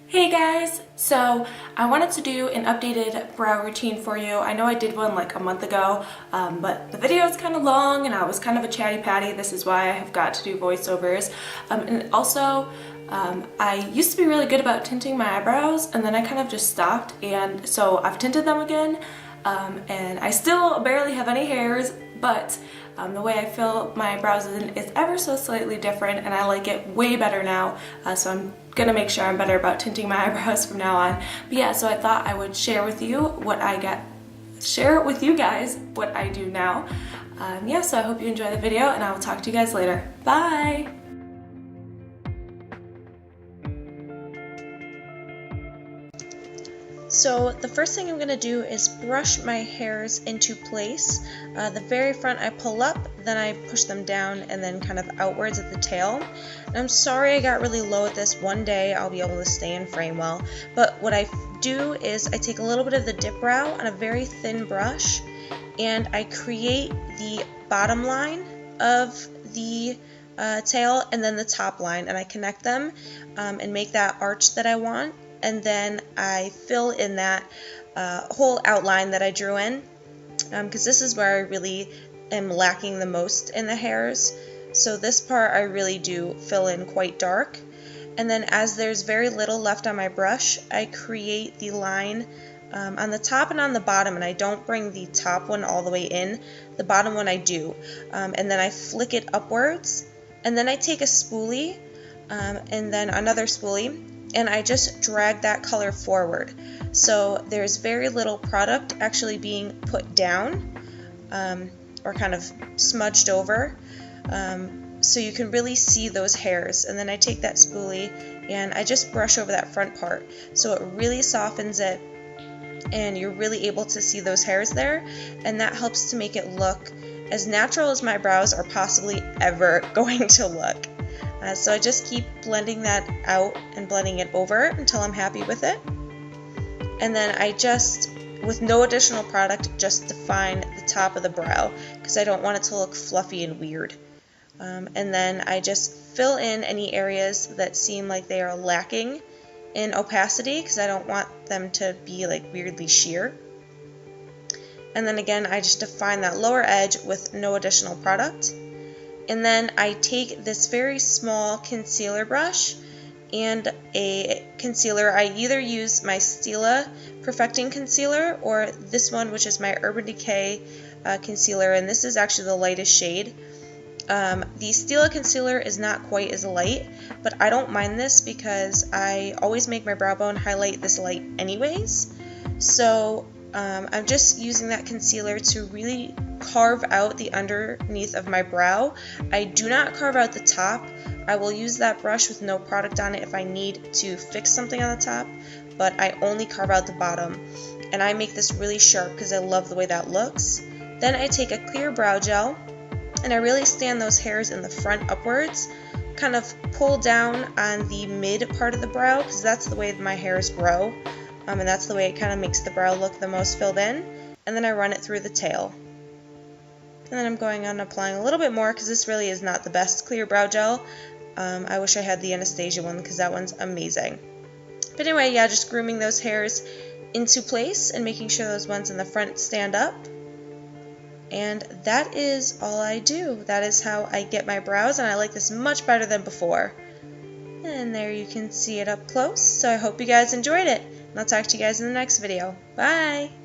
Hey guys! So I wanted to do an updated brow routine for you. I know I did one like a month ago, but the video is kind of long and I was kind of a chatty patty. This is why I have got to do voiceovers. And also, I used to be really good about tinting my eyebrows and then I kind of just stopped, and so I've tinted them again. And I still barely have any hairs, but the way I fill my brows in is ever so slightly different and I like it way better now, so I'm gonna make sure I'm better about tinting my eyebrows from now on. But yeah, so I thought I would share with you what I get, share with you guys what I do now. Yeah, so I hope you enjoy the video and I will talk to you guys later. Bye! So the first thing I'm going to do is brush my hairs into place. The very front I pull up, then I push them down and then kind of outwards at the tail. And I'm sorry I got really low at this. One day I'll be able to stay in frame well. But what I do is I take a little bit of the dip brow on a very thin brush and I create the bottom line of the tail and then the top line, and I connect them and make that arch that I want. And then I fill in that whole outline that I drew in, because this is where I really am lacking the most in the hairs. So this part I really do fill in quite dark. And then as there's very little left on my brush, I create the line on the top and on the bottom, and I don't bring the top one all the way in. The bottom one I do. And then I flick it upwards. And then I take a spoolie and then another spoolie, and I just drag that color forward. So there's very little product actually being put down or kind of smudged over, so you can really see those hairs. And then I take that spoolie and I just brush over that front part, so it really softens it and you're really able to see those hairs there, and that helps to make it look as natural as my brows are possibly ever going to look. So I just keep blending that out and blending it over until I'm happy with it. And then I just, with no additional product, just define the top of the brow because I don't want it to look fluffy and weird. And then I just fill in any areas that seem like they are lacking in opacity because I don't want them to be like weirdly sheer. And then again, I just define that lower edge with no additional product. And then I take this very small concealer brush and a concealer. I either use my Stila Perfecting Concealer or this one, which is my Urban Decay concealer, and this is actually the lightest shade. The Stila concealer is not quite as light, but I don't mind this because I always make my brow bone highlight this light anyways. So I'm just using that concealer to really carve out the underneath of my brow. I do not carve out the top. I will use that brush with no product on it if I need to fix something on the top, but I only carve out the bottom. And I make this really sharp because I love the way that looks. Then I take a clear brow gel and I really stand those hairs in the front upwards, kind of pull down on the mid part of the brow because that's the way my hairs grow. And that's the way it kind of makes the brow look the most filled in. And then I run it through the tail. And then I'm going on applying a little bit more because this really is not the best clear brow gel. I wish I had the Anastasia one because that one's amazing. But anyway, yeah, just grooming those hairs into place and making sure those ones in the front stand up. And that is all I do. That is how I get my brows, and I like this much better than before. And there you can see it up close. So I hope you guys enjoyed it. And I'll talk to you guys in the next video. Bye!